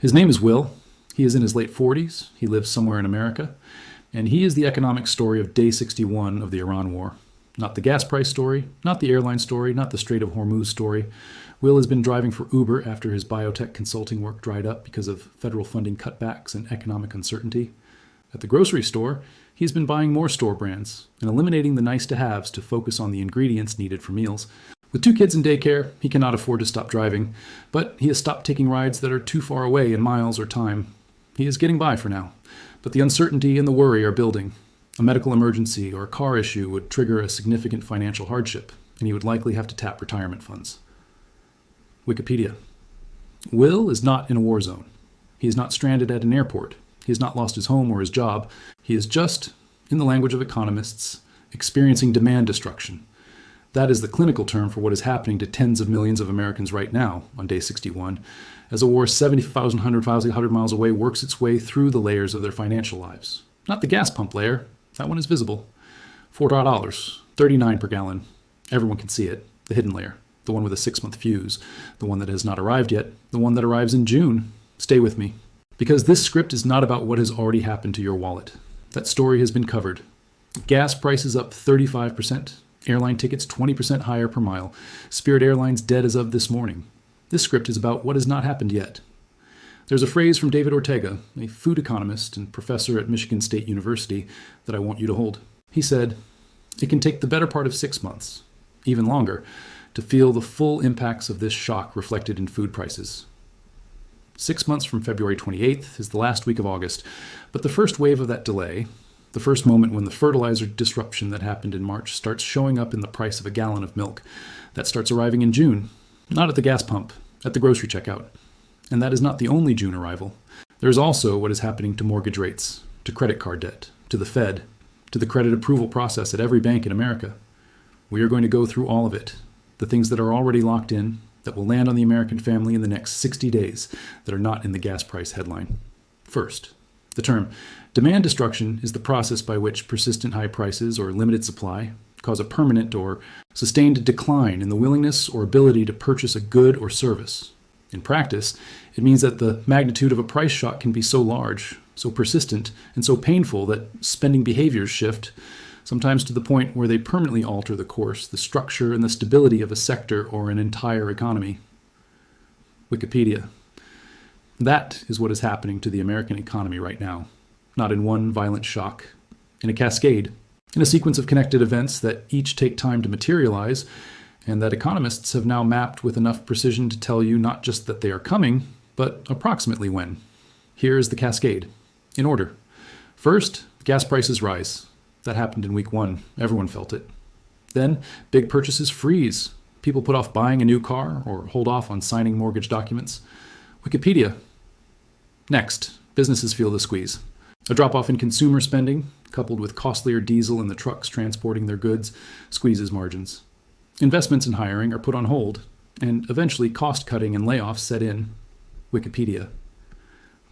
His name is Will. He is in his late 40s. He lives somewhere in America. And he is the economic story of day 61 of the Iran war. Not the gas price story, not the airline story, not the Strait of Hormuz story. Will has been driving for Uber after his biotech consulting work dried up because of federal funding cutbacks and economic uncertainty. At the grocery store, he's been buying more store brands and eliminating the nice-to-haves to focus on the ingredients needed for meals. With 2 kids in daycare, he cannot afford to stop driving, but he has stopped taking rides that are too far away in miles or time. He is getting by for now, but the uncertainty and the worry are building. A medical emergency or a car issue would trigger a significant financial hardship, and he would likely have to tap retirement funds. Wikipedia. Will is not in a war zone. He is not stranded at an airport. He has not lost his home or his job. He is just, in the language of economists, experiencing demand destruction. That is the clinical term for what is happening to tens of millions of Americans right now on day 61, as a war 70,000 miles away works its way through the layers of their financial lives. Not the gas pump layer. That one is visible. $4, $39 per gallon. Everyone can see it. The hidden layer. The one with a 6-month fuse. The one that has not arrived yet. The one that arrives in June. Stay with me. Because this script is not about what has already happened to your wallet. That story has been covered. Gas prices up 35%. Airline tickets 20% higher per mile. Spirit Airlines dead as of this morning. This script is about what has not happened yet. There's a phrase from David Ortega, a food economist and professor at Michigan State University, that I want you to hold. He said, "It can take the better part of 6 months, even longer, to feel the full impacts of this shock reflected in food prices." 6 months from February 28th is the last week of August, but the first wave of that delay, the first moment when the fertilizer disruption that happened in March starts showing up in the price of a gallon of milk, that starts arriving in June, not at the gas pump, at the grocery checkout. And that is not the only June arrival. There is also what is happening to mortgage rates, to credit card debt, to the Fed, to the credit approval process at every bank in America. We are going to go through all of it, the things that are already locked in, that will land on the American family in the next 60 days, that are not in the gas price headline. First, the term demand destruction is the process by which persistent high prices or limited supply cause a permanent or sustained decline in the willingness or ability to purchase a good or service. In practice, it means that the magnitude of a price shock can be so large, so persistent, and so painful that spending behaviors shift, sometimes to the point where they permanently alter the course, the structure, and the stability of a sector or an entire economy. Wikipedia. That is what is happening to the American economy right now, not in one violent shock, in a cascade, in a sequence of connected events that each take time to materialize, and that economists have now mapped with enough precision to tell you not just that they are coming, but approximately when. Here is the cascade, in order. First, gas prices rise. That happened in week 1. Everyone felt it. Then, big purchases freeze. People put off buying a new car or hold off on signing mortgage documents. Wikipedia. Next, businesses feel the squeeze. A drop-off in consumer spending, coupled with costlier diesel in the trucks transporting their goods, squeezes margins. Investments in hiring are put on hold, and eventually cost-cutting and layoffs set in. Wikipedia.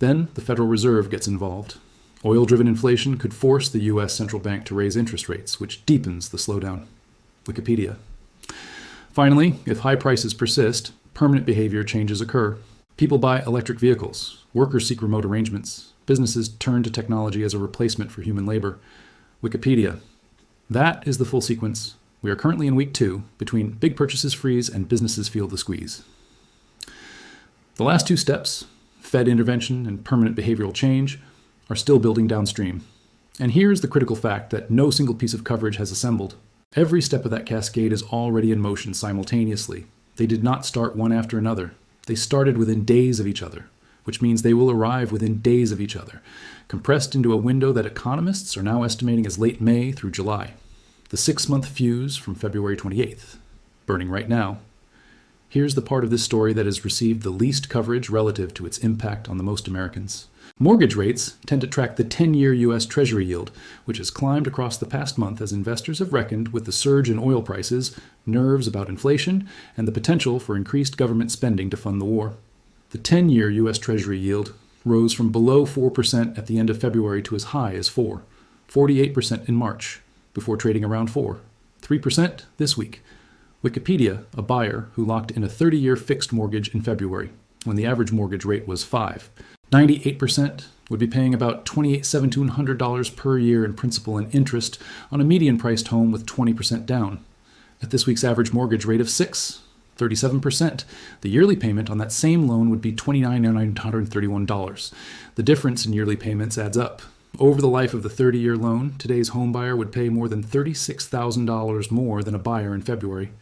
Then the Federal Reserve gets involved. Oil-driven inflation could force the U.S. central bank to raise interest rates, which deepens the slowdown. Wikipedia. Finally, if high prices persist, permanent behavior changes occur. People buy electric vehicles. Workers seek remote arrangements. Businesses turn to technology as a replacement for human labor. Wikipedia. That is the full sequence. We are currently in week 2, between big purchases freeze and businesses feel the squeeze. The last 2 steps, Fed intervention and permanent behavioral change, are still building downstream. And here's the critical fact that no single piece of coverage has assembled. Every step of that cascade is already in motion simultaneously. They did not start one after another. They started within days of each other, which means they will arrive within days of each other, compressed into a window that economists are now estimating as late May through July. The 6-month fuse from February 28th, burning right now. Here's the part of this story that has received the least coverage relative to its impact on the most Americans. Mortgage rates tend to track the 10-year U.S. Treasury yield, which has climbed across the past month as investors have reckoned with the surge in oil prices, nerves about inflation, and the potential for increased government spending to fund the war. The 10-year U.S. Treasury yield rose from below 4% at the end of February to as high as 48% in March, before trading around 3% this week. Wikipedia, a buyer who locked in a 30-year fixed mortgage in February. when the average mortgage rate was 5. 98% would be paying about $2,800 per year in principal and interest on a median-priced home with 20% down. At this week's average mortgage rate of 6, 37%, the yearly payment on that same loan would be $29,931. The difference in yearly payments adds up. Over the life of the 30-year loan, today's homebuyer would pay more than $36,000 more than a buyer in February.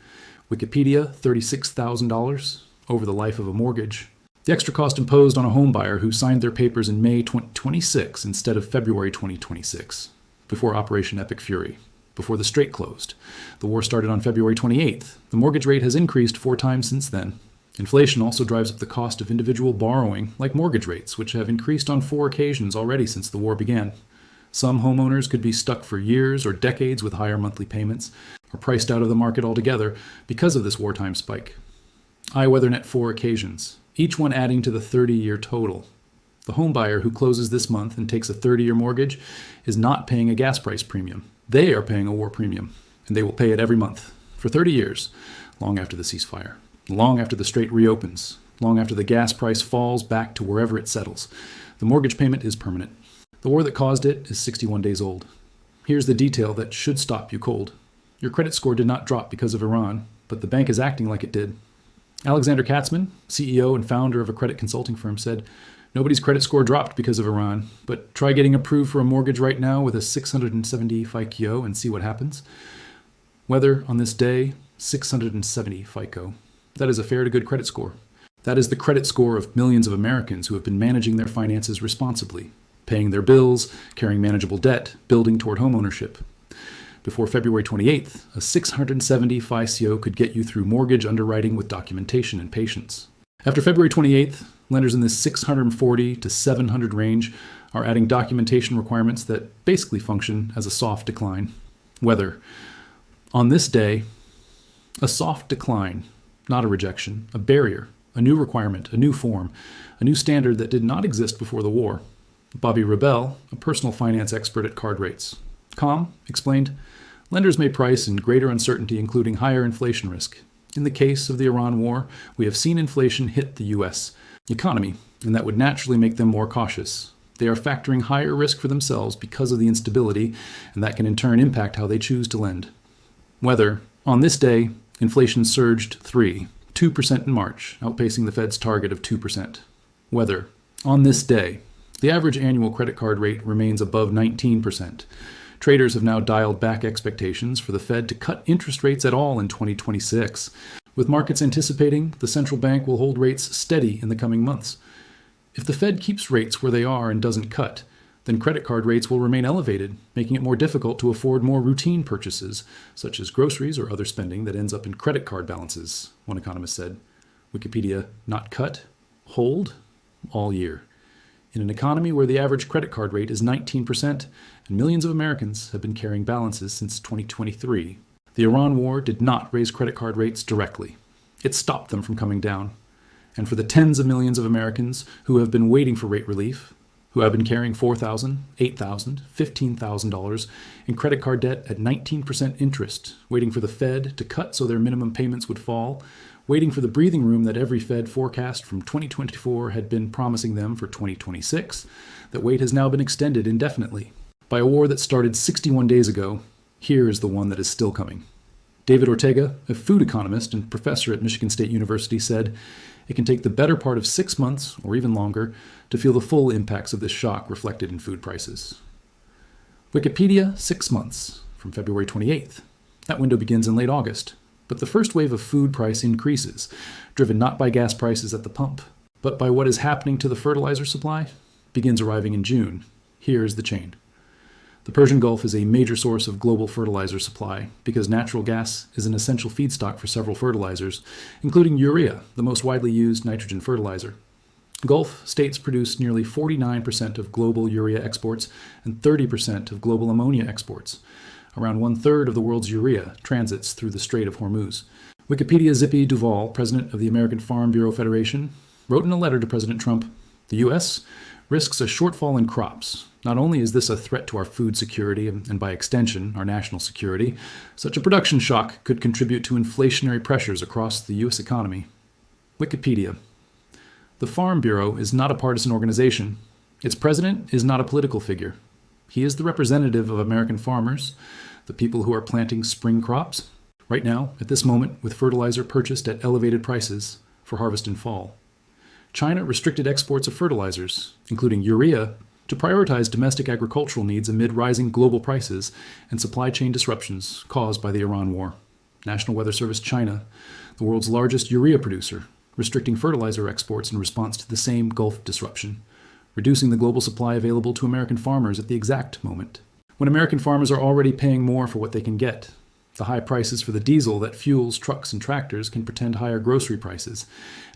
Wikipedia, $36,000 over the life of a mortgage. The extra cost imposed on a homebuyer who signed their papers in May 2026 instead of February 2026, before Operation Epic Fury, before the Strait closed. The war started on February 28th. The mortgage rate has increased 4 times since then. Inflation also drives up the cost of individual borrowing, like mortgage rates, which have increased on 4 occasions already since the war began. Some homeowners could be stuck for years or decades with higher monthly payments, or priced out of the market altogether because of this wartime spike. I weathernet 4 occasions, each one adding to the 30-year total. The homebuyer who closes this month and takes a 30-year mortgage is not paying a gas price premium. They are paying a war premium, and they will pay it every month for 30 years, long after the ceasefire, long after the Strait reopens, long after the gas price falls back to wherever it settles. The mortgage payment is permanent. The war that caused it is 61 days old. Here's the detail that should stop you cold. Your credit score did not drop because of Iran, but the bank is acting like it did. Alexander Katzman, CEO and founder of a credit consulting firm, said, "Nobody's credit score dropped because of Iran, but try getting approved for a mortgage right now with a 670 FICO and see what happens." Weather on this day, 670 FICO. That is a fair to good credit score. That is the credit score of millions of Americans who have been managing their finances responsibly, paying their bills, carrying manageable debt, building toward homeownership. Before February 28th, a 670 FICO could get you through mortgage underwriting with documentation and patience. After February 28th, lenders in this 640 to 700 range are adding documentation requirements that basically function as a soft decline. Weather. On this day, a soft decline, not a rejection, a barrier, a new requirement, a new form, a new standard that did not exist before the war. Bobby Rebel, a personal finance expert at Card Rates, calm, explained, lenders may price in greater uncertainty, including higher inflation risk. In the case of the Iran war, we have seen inflation hit the U.S. economy, and that would naturally make them more cautious. They are factoring higher risk for themselves because of the instability, and that can in turn impact how they choose to lend. Weather. On this day, inflation surged 2% in March, outpacing the Fed's target of 2%. Weather. On this day, the average annual credit card rate remains above 19%. Traders have now dialed back expectations for the Fed to cut interest rates at all in 2026, with markets anticipating the central bank will hold rates steady in the coming months. If the Fed keeps rates where they are and doesn't cut, then credit card rates will remain elevated, making it more difficult to afford more routine purchases, such as groceries or other spending that ends up in credit card balances, one economist said. Wikipedia, not cut, hold, all year. In an economy where the average credit card rate is 19% and millions of Americans have been carrying balances since 2023, the Iran war did not raise credit card rates directly. It stopped them from coming down. And for the tens of millions of Americans who have been waiting for rate relief, who have been carrying $4,000, $8,000, $15,000 in credit card debt at 19% interest, waiting for the Fed to cut so their minimum payments would fall, waiting for the breathing room that every Fed forecast from 2024 had been promising them for 2026, that wait has now been extended indefinitely. By a war that started 61 days ago, here is the one that is still coming. David Ortega, a food economist and professor at Michigan State University, said, "It can take the better part of 6 months, or even longer, to feel the full impacts of this shock reflected in food prices." Wikipedia, 6 months, from February 28th. That window begins in late August. But the first wave of food price increases, driven not by gas prices at the pump, but by what is happening to the fertilizer supply, begins arriving in June. Here is the chain. The Persian Gulf is a major source of global fertilizer supply because natural gas is an essential feedstock for several fertilizers, including urea, the most widely used nitrogen fertilizer. Gulf states produce nearly 49% of global urea exports and 30% of global ammonia exports. Around 1/3 of the world's urea transits through the Strait of Hormuz. Wikipedia's Zippy Duval, president of the American Farm Bureau Federation, wrote in a letter to President Trump, "The U.S. risks a shortfall in crops. Not only is this a threat to our food security and by extension, our national security, such a production shock could contribute to inflationary pressures across the U.S. economy." Wikipedia. The Farm Bureau is not a partisan organization. Its president is not a political figure. He is the representative of American farmers, the people who are planting spring crops, right now, at this moment, with fertilizer purchased at elevated prices for harvest in fall. China restricted exports of fertilizers, including urea, to prioritize domestic agricultural needs amid rising global prices and supply chain disruptions caused by the Iran war. National Weather Service China, the world's largest urea producer, restricting fertilizer exports in response to the same Gulf disruption, reducing the global supply available to American farmers at the exact moment, when American farmers are already paying more for what they can get. The high prices for the diesel that fuels trucks and tractors can portend higher grocery prices,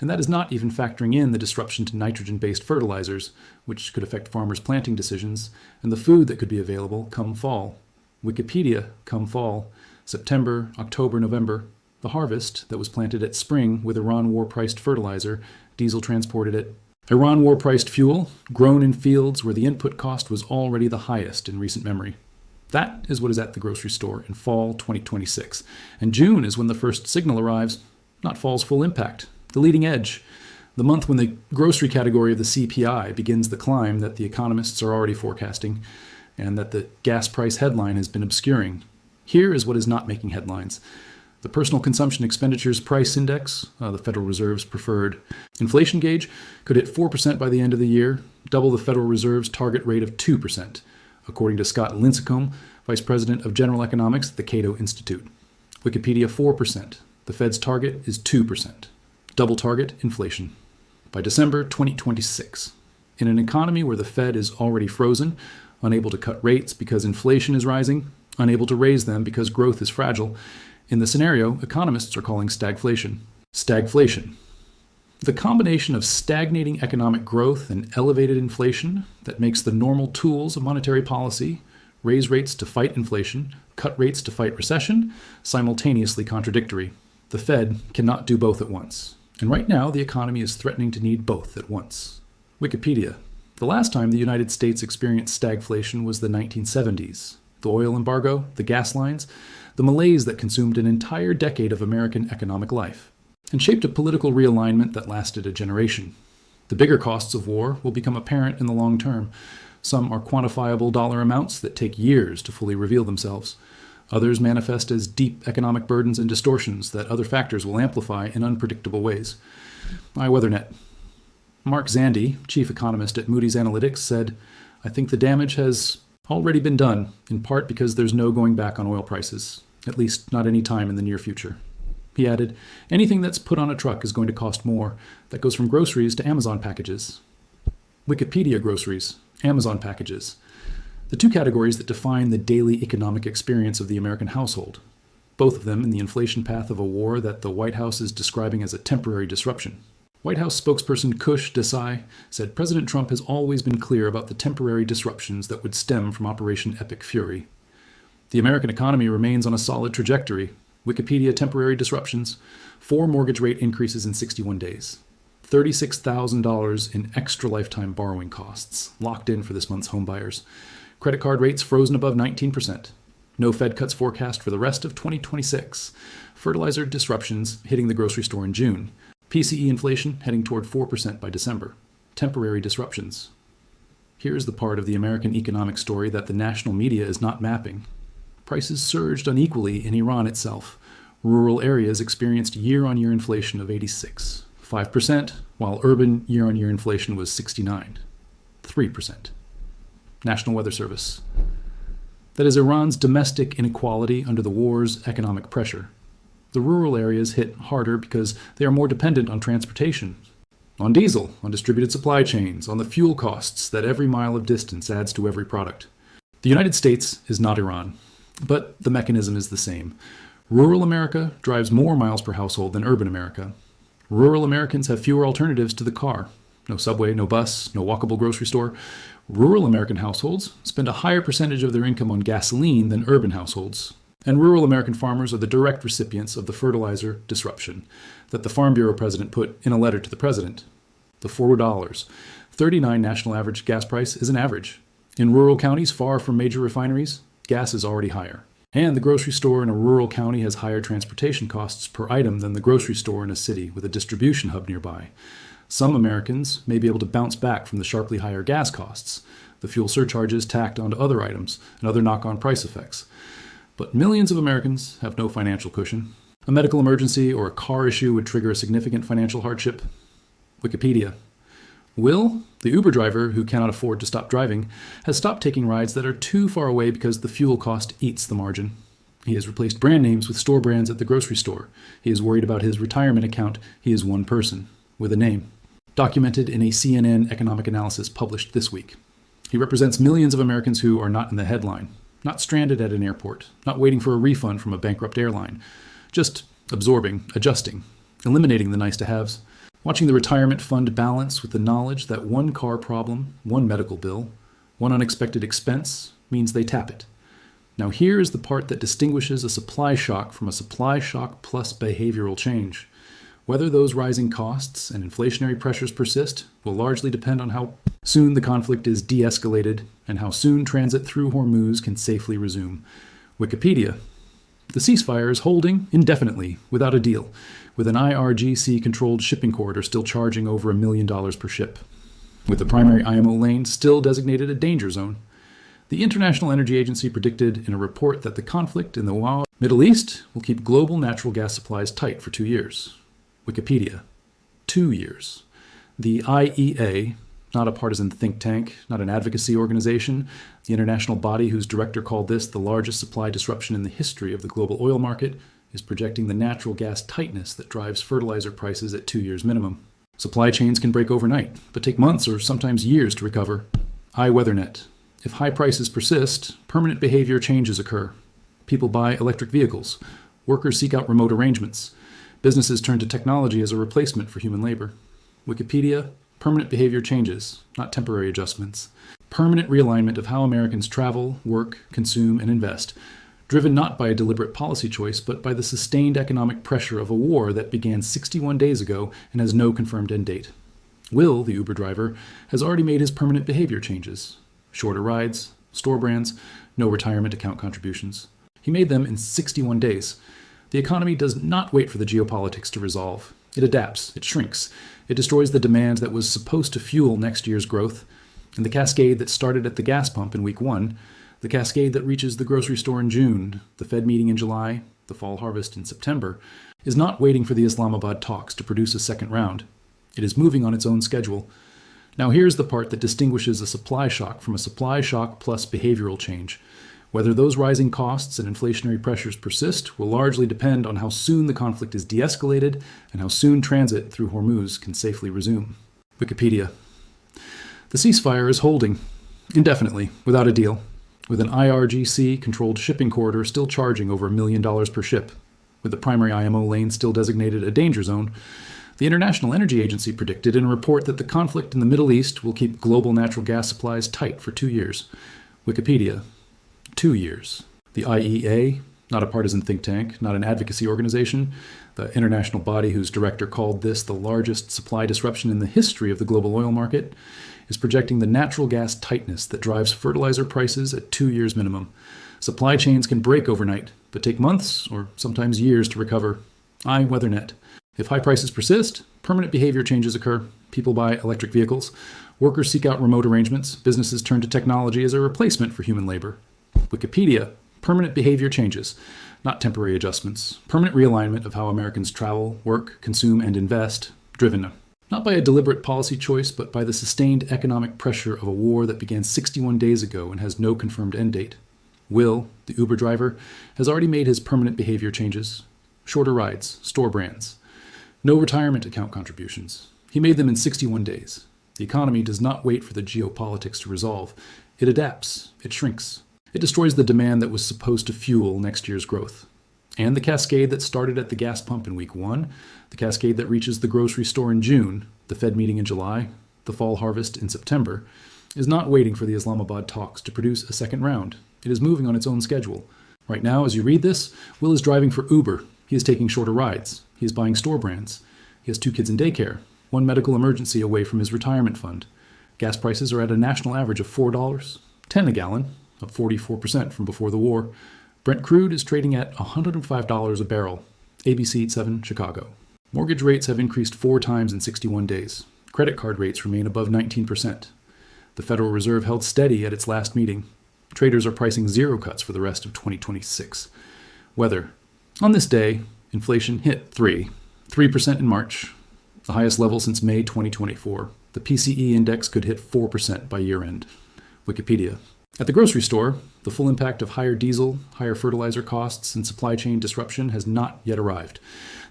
and that is not even factoring in the disruption to nitrogen-based fertilizers, which could affect farmers' planting decisions, and the food that could be available come fall. Wikipedia, come fall, September, October, November, the harvest that was planted at spring with Iran war-priced fertilizer, diesel transported at Iran war-priced fuel, grown in fields where the input cost was already the highest in recent memory. That is what is at the grocery store in fall 2026. And June is when the first signal arrives, not fall's full impact, the leading edge, the month when the grocery category of the CPI begins the climb that the economists are already forecasting and that the gas price headline has been obscuring. Here is what is not making headlines. The Personal Consumption Expenditures Price Index, the Federal Reserve's preferred inflation gauge, could hit 4% by the end of the year, double the Federal Reserve's target rate of 2%. According to Scott Lincecum, Vice President of General Economics at the Cato Institute. Wikipedia 4%. The Fed's target is 2%. Double target inflation. By December 2026. In an economy where the Fed is already frozen, unable to cut rates because inflation is rising, unable to raise them because growth is fragile, in the scenario economists are calling stagflation. Stagflation. The combination of stagnating economic growth and elevated inflation that makes the normal tools of monetary policy, raise rates to fight inflation, cut rates to fight recession, simultaneously contradictory. The Fed cannot do both at once. And right now, the economy is threatening to need both at once. Wikipedia. The last time the United States experienced stagflation was the 1970s. The oil embargo, the gas lines, the malaise that consumed an entire decade of American economic life, and shaped a political realignment that lasted a generation. The bigger costs of war will become apparent in the long term. Some are quantifiable dollar amounts that take years to fully reveal themselves. Others manifest as deep economic burdens and distortions that other factors will amplify in unpredictable ways. iWeatherNet. Mark Zandi, chief economist at Moody's Analytics, said, "I think the damage has already been done, in part because there's no going back on oil prices, at least not any time in the near future." He added, "Anything that's put on a truck is going to cost more. That goes from groceries to Amazon packages." Wikipedia groceries, Amazon packages. The two categories that define the daily economic experience of the American household. Both of them in the inflation path of a war that the White House is describing as a temporary disruption. White House spokesperson Kush Desai said President Trump has always been clear about the temporary disruptions that would stem from Operation Epic Fury. The American economy remains on a solid trajectory. Wikipedia temporary disruptions, 4 mortgage rate increases in 61 days, $36,000 in extra lifetime borrowing costs locked in for this month's homebuyers, credit card rates frozen above 19%, no Fed cuts forecast for the rest of 2026, fertilizer disruptions hitting the grocery store in June, PCE inflation heading toward 4% by December, temporary disruptions. Here's the part of the American economic story that the national media is not mapping. Prices surged unequally in Iran itself. Rural areas experienced year-on-year inflation of 5%, while urban year-on-year inflation was 3%. National Weather Service. That is Iran's domestic inequality under the war's economic pressure. The rural areas hit harder because they are more dependent on transportation, on diesel, on distributed supply chains, on the fuel costs that every mile of distance adds to every product. The United States is not Iran. But the mechanism is the same. Rural America drives more miles per household than urban America. Rural Americans have fewer alternatives to the car. No subway, no bus, no walkable grocery store. Rural American households spend a higher percentage of their income on gasoline than urban households. And rural American farmers are the direct recipients of the fertilizer disruption that the Farm Bureau president put in a letter to the president. The $4. 39 national average gas price is an average. In rural counties far from major refineries, gas is already higher. And the grocery store in a rural county has higher transportation costs per item than the grocery store in a city with a distribution hub nearby. Some Americans may be able to bounce back from the sharply higher gas costs, the fuel surcharges tacked onto other items, and other knock-on price effects. But millions of Americans have no financial cushion. A medical emergency or a car issue would trigger a significant financial hardship. Wikipedia. Will, the Uber driver who cannot afford to stop driving, has stopped taking rides that are too far away because the fuel cost eats the margin. He has replaced brand names with store brands at the grocery store. He is worried about his retirement account. He is one person, with a name. Documented in a CNN economic analysis published this week. He represents millions of Americans who are not in the headline, not stranded at an airport, not waiting for a refund from a bankrupt airline, just absorbing, adjusting, eliminating the nice-to-haves, watching the retirement fund balance with the knowledge that one car problem, one medical bill, one unexpected expense means they tap it. Now here is the part that distinguishes a supply shock from a supply shock plus behavioral change. Whether those rising costs and inflationary pressures persist will largely depend on how soon the conflict is de-escalated and how soon transit through Hormuz can safely resume. Wikipedia. The ceasefire is holding indefinitely without a deal, with an IRGC-controlled shipping corridor still charging over $1 million per ship. With the primary IMO lane still designated a danger zone. The International Energy Agency predicted in a report that the conflict in the Middle East will keep global natural gas supplies tight for 2 years. Wikipedia. 2 years. The IEA, not a partisan think tank, not an advocacy organization, the international body whose director called this the largest supply disruption in the history of the global oil market, is projecting the natural gas tightness that drives fertilizer prices at 2 years minimum. Supply chains can break overnight, but take months or sometimes years to recover. iWeatherNet. If high prices persist, permanent behavior changes occur. People buy electric vehicles. Workers seek out remote arrangements. Businesses turn to technology as a replacement for human labor. Wikipedia. Permanent behavior changes, not temporary adjustments. Permanent realignment of how Americans travel, work, consume, and invest, driven not by a deliberate policy choice, but by the sustained economic pressure of a war that began 61 days ago and has no confirmed end date. Will, the Uber driver, has already made his permanent behavior changes. Shorter rides, store brands, no retirement account contributions. He made them in 61 days. The economy does not wait for the geopolitics to resolve. It adapts, it shrinks, it destroys the demand that was supposed to fuel next year's growth, and the cascade that started at the gas pump in week 1, the cascade that reaches the grocery store in June, the Fed meeting in July, the fall harvest in September, is not waiting for the Islamabad talks to produce a second round. It is moving on its own schedule. Now here's the part that distinguishes a supply shock from a supply shock plus behavioral change. Whether those rising costs and inflationary pressures persist will largely depend on how soon the conflict is de-escalated and how soon transit through Hormuz can safely resume. Wikipedia. The ceasefire is holding indefinitely without a deal, with an IRGC-controlled shipping corridor still charging over $1 million per ship. With the primary IMO lane still designated a danger zone, the International Energy Agency predicted in a report that the conflict in the Middle East will keep global natural gas supplies tight for 2 years. Wikipedia. 2 years. The IEA, not a partisan think tank, not an advocacy organization, the international body whose director called this the largest supply disruption in the history of the global oil market, is projecting the natural gas tightness that drives fertilizer prices at 2 years minimum. Supply chains can break overnight, but take months or sometimes years to recover. iWeatherNet. If high prices persist, permanent behavior changes occur. People buy electric vehicles. Workers seek out remote arrangements. Businesses turn to technology as a replacement for human labor. Wikipedia. Permanent behavior changes, not temporary adjustments. Permanent realignment of how Americans travel, work, consume, and invest, driven not by a deliberate policy choice, but by the sustained economic pressure of a war that began 61 days ago and has no confirmed end date. Will, the Uber driver, has already made his permanent behavior changes. Shorter rides, store brands. No retirement account contributions. He made them in 61 days. The economy does not wait for the geopolitics to resolve. It adapts, it shrinks. It destroys the demand that was supposed to fuel next year's growth. And the cascade that started at the gas pump in week 1, the cascade that reaches the grocery store in June, the Fed meeting in July, the fall harvest in September, is not waiting for the Islamabad talks to produce a second round. It is moving on its own schedule. Right now, as you read this, Will is driving for Uber. He is taking shorter rides. He is buying store brands. He has 2 kids in daycare, 1 medical emergency away from his retirement fund. Gas prices are at a national average of $4, $10 a gallon, up 44% from before the war. Brent crude is trading at $105 a barrel. ABC 7 Chicago. Mortgage rates have increased 4 times in 61 days. Credit card rates remain above 19%. The Federal Reserve held steady at its last meeting. Traders are pricing zero cuts for the rest of 2026. Weather. On this day, inflation hit 3% in March, the highest level since May 2024. The PCE index could hit 4% by year end. Wikipedia. At the grocery store, the full impact of higher diesel, higher fertilizer costs, and supply chain disruption has not yet arrived.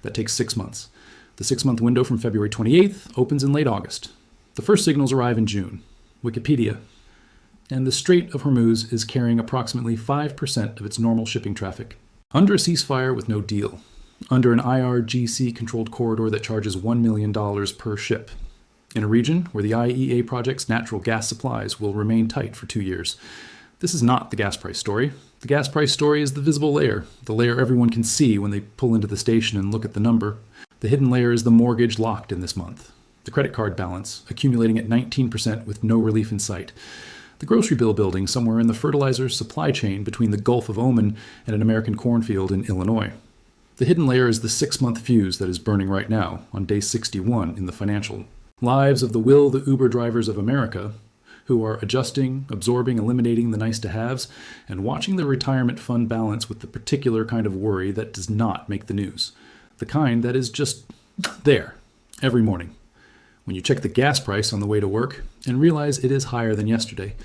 That takes 6 months. The 6-month window from February 28th opens in late August. The first signals arrive in June. Wikipedia. And the Strait of Hormuz is carrying approximately 5% of its normal shipping traffic. Under a ceasefire with no deal. Under an IRGC-controlled corridor that charges $1 million per ship. In a region where the IEA project's natural gas supplies will remain tight for 2 years. This is not the gas price story. The gas price story is the visible layer, the layer everyone can see when they pull into the station and look at the number. The hidden layer is the mortgage locked in this month. The credit card balance, accumulating at 19% with no relief in sight. The grocery bill building somewhere in the fertilizer supply chain between the Gulf of Oman and an American cornfield in Illinois. The hidden layer is the 6-month fuse that is burning right now, on day 61 in the financial lives of the Uber drivers of America, who are adjusting, absorbing, eliminating the nice-to-haves, and watching the retirement fund balance with the particular kind of worry that does not make the news. The kind that is just there, every morning. When you check the gas price on the way to work and realize it is higher than yesterday,